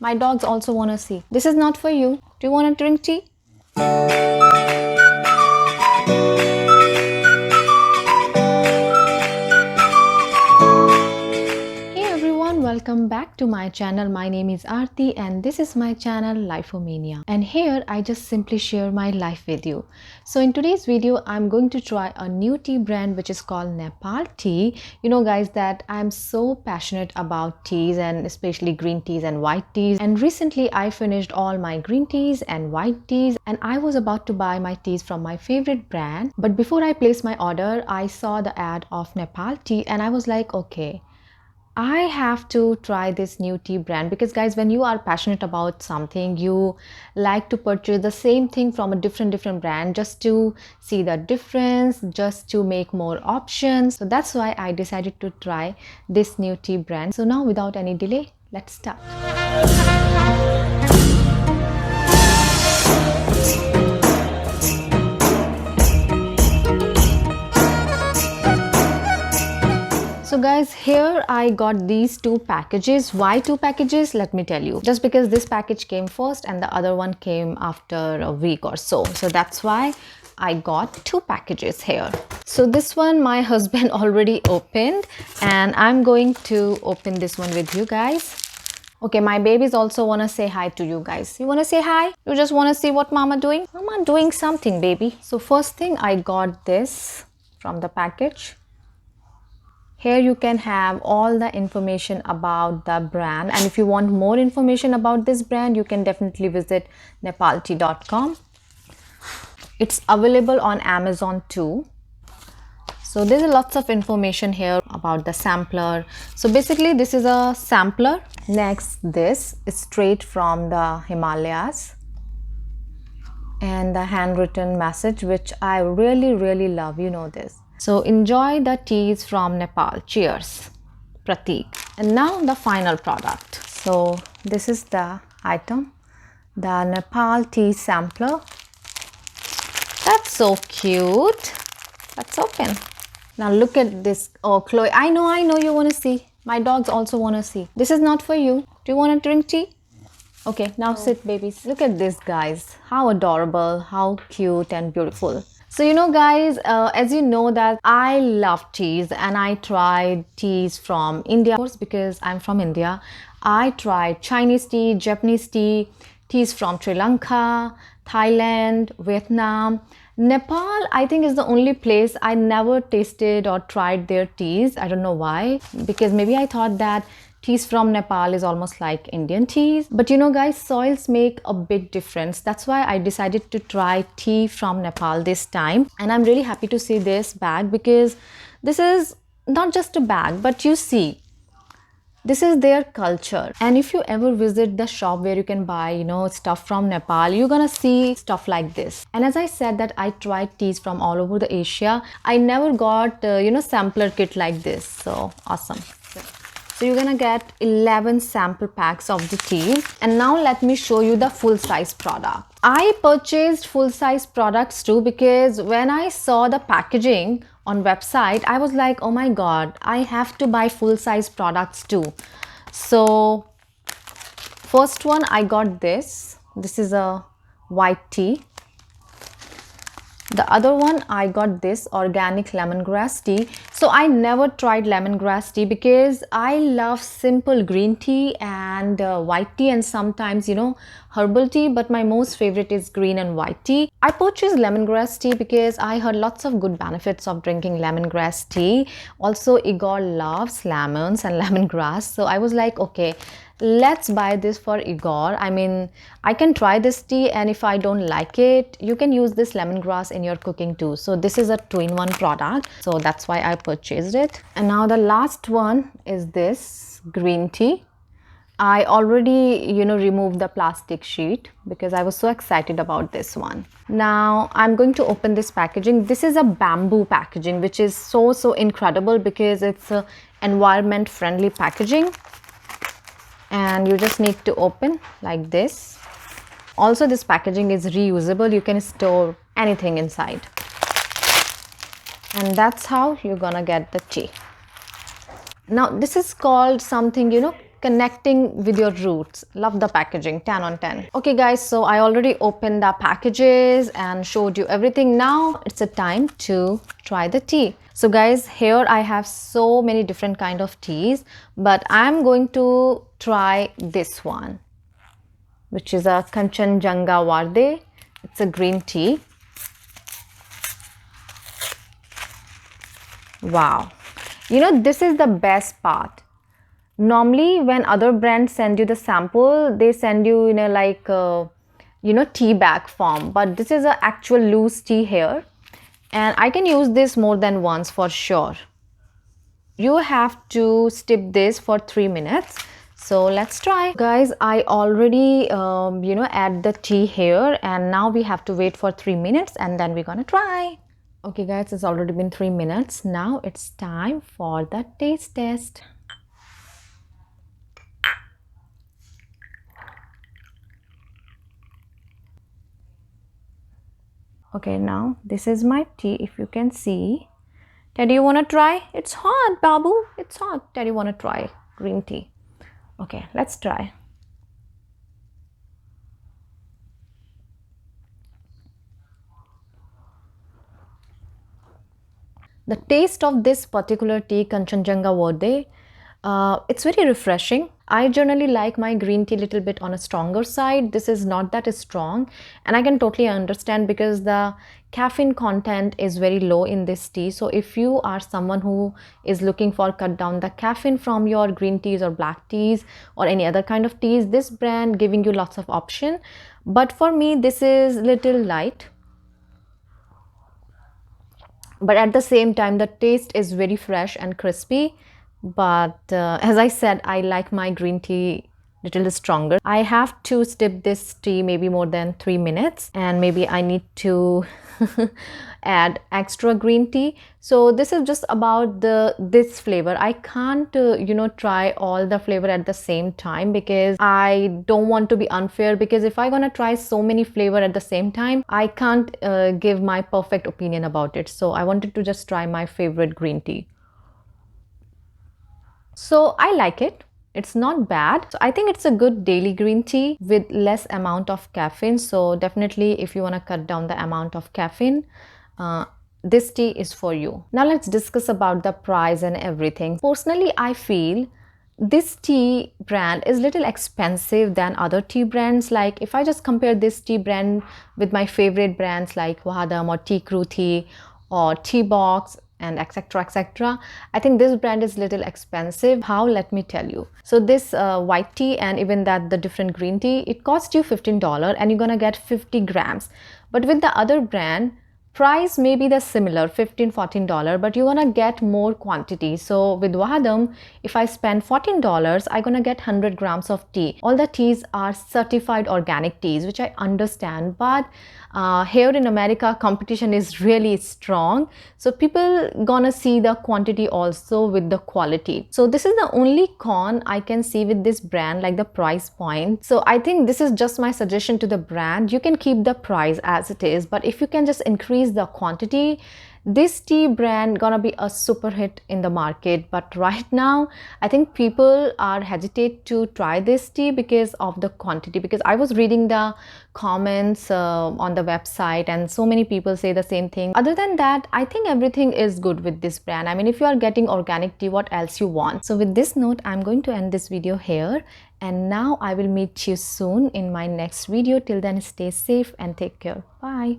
My dogs also want to see. This is not for you. Do you want to drink tea? Welcome back to my channel. My name is Aarti and this is my channel Lifeomania, and here I just simply share my life with you. So in today's video I'm going to try a new tea brand which is called Nepal Tea. You know guys that I'm so passionate about teas, and especially green teas and white teas, and recently I finished all my green teas and white teas and I was about to buy my teas from my favorite brand. But before I placed my order, I saw the ad of Nepal Tea and I was like, okay, I have to try this new tea brand, because guys, when you are passionate about something, you like to purchase the same thing from a different brand just to see the difference, just to make more options. So that's why I decided to try this new tea brand. So now without any delay, let's start. So guys, here I got these two packages. Why two packages? Let me tell you. Just because this package came first and the other one came after a week or so. So that's why I got two packages here. So this one my husband already opened and I'm going to open this one with you guys. Okay, my babies also want to say hi to you guys. You want to say hi? You just want to see what mama doing? Mama doing something, baby. So first thing, I got this from the package. Here you can have all the information about the brand, and if you want more information about this brand, you can definitely visit nepaltea.com. It's available on Amazon too. So there's lots of information here about the sampler. So basically this is a sampler. Next, this is straight from the Himalayas, and the handwritten message, which I really love, you know this. So enjoy the teas from Nepal. Cheers, Pratik. And now the final product. So this is the item, the Nepal tea sampler. That's so cute. Let's open. Now look at this. Oh, Chloe, I know you want to see. My dogs also want to see. This is not for you. Do you want to drink tea? Okay, now sit, babies. Look at this, guys. How adorable, how cute and beautiful. So you know guys, as you know that I love teas, and I tried teas from India, of course, because I'm from India. I tried Chinese tea, Japanese tea, teas from Sri Lanka, Thailand, Vietnam. Nepal, I think, is the only place I never tasted or tried their teas. I don't know why, because maybe I thought that teas from Nepal is almost like Indian teas. But you know guys, soils make a big difference. That's why I decided to try tea from Nepal this time. And I'm really happy to see this bag, because this is not just a bag, but you see, this is their culture. And if you ever visit the shop where you can buy, you know, stuff from Nepal, you're gonna see stuff like this. And as I said that I tried teas from all over the Asia, I never got, you know, sampler kit like this. So awesome. So you're gonna get 11 sample packs of the tea. And now let me show you the full size product. I purchased full size products too, because when I saw the packaging on website, I was like, oh my god, I have to buy full size products too. So first one, I got this. This is a white tea. The other one, I got this organic lemongrass tea. So I never tried lemongrass tea because I love simple green tea and white tea, and sometimes, you know, herbal tea, but my most favorite is green and white tea. I purchased lemongrass tea because I heard lots of good benefits of drinking lemongrass tea. Also, Igor loves lemons and lemongrass. So I was like, okay, let's buy this for Igor. I mean, I can try this tea, and if I don't like it, you can use this lemongrass in your cooking too. So this is a 2-in-1 product. So that's why I purchased it. And now the last one is this green tea. I already, you know, removed the plastic sheet because I was so excited about this one. Now I'm going to open this packaging. This is a bamboo packaging, which is so incredible because it's a environment friendly packaging. And you just need to open like this. Also, this packaging is reusable. You can store anything inside. And that's how you're gonna get the tea. Now this is called something, you know, connecting with your roots. Love the packaging, 10 on 10. Okay guys, so I already opened the packages and showed you everything. Now it's a time to try the tea. So guys, here I have so many different kind of teas, but I'm going to try this one, which is a Kanchenjunga. It's a green tea. Wow. You know, this is the best part. Normally, when other brands send you the sample, they send you in a like, tea bag form. But this is an actual loose tea here. And I can use this more than once for sure. You have to steep this for 3 minutes. So let's try. Guys, I already, add the tea here. And now we have to wait for 3 minutes and then we're gonna try. Okay guys, it's already been 3 minutes. Now it's time for the taste test. Okay, now this is my tea, if you can see. Teddy, you want to try? It's hot, Babu. It's hot. Teddy, want to try green tea? Okay, let's try. The taste of this particular tea, Kanchanjangha, it's very refreshing. I generally like my green tea a little bit on a stronger side. This is not that strong, and I can totally understand because the caffeine content is very low in this tea. So if you are someone who is looking for cut down the caffeine from your green teas or black teas or any other kind of teas, this brand giving you lots of option. But for me, this is little light. But at the same time, the taste is very fresh and crispy. But as I said, I like my green tea little stronger. I have to steep this tea maybe more than 3 minutes, and maybe I need to add extra green tea. So this is just about this flavor. I can't try all the flavor at the same time because I don't want to be unfair, because if I'm gonna try so many flavor at the same time, I can't give my perfect opinion about it. So I wanted to just try my favorite green tea. So I like it. It's not bad. So I think it's a good daily green tea with less amount of caffeine. So definitely if you want to cut down the amount of caffeine, this tea is for you. Now let's discuss about the price and everything. Personally, I feel this tea brand is little expensive than other tea brands. Like if I just compare this tea brand with my favorite brands like Wahadam or Tea Crew Tea or Tea Box and etc. I think this brand is little expensive. How? Let me tell you. So this white tea and even that the different green tea, it costs you $15 and you're gonna get 50 grams. But with the other brand, price may be the similar $15-14, but you're gonna get more quantity. So with Wahadam, if I spend $14, I'm gonna get 100 grams of tea. All the teas are certified organic teas, which I understand, but here in America, competition is really strong. So people gonna see the quantity also with the quality. So this is the only con I can see with this brand, like the price point. So I think this is just my suggestion to the brand. You can keep the price as it is, but if you can just increase the quantity, this tea brand gonna be a super hit in the market. But right now I think people are hesitate to try this tea because of the quantity, because I was reading the comments on the website and so many people say the same thing. Other than that, I think everything is good with this brand. I mean, if you are getting organic tea, what else you want? So with this note, I'm going to end this video here, and now I will meet you soon in my next video. Till then, stay safe and take care. Bye.